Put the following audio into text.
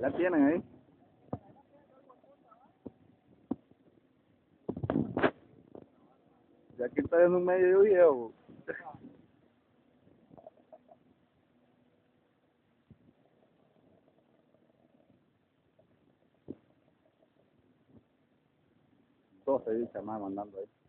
Ya tienen ahí. Ya aquí está en un medio viejo. Dos se dice más mandando ahí.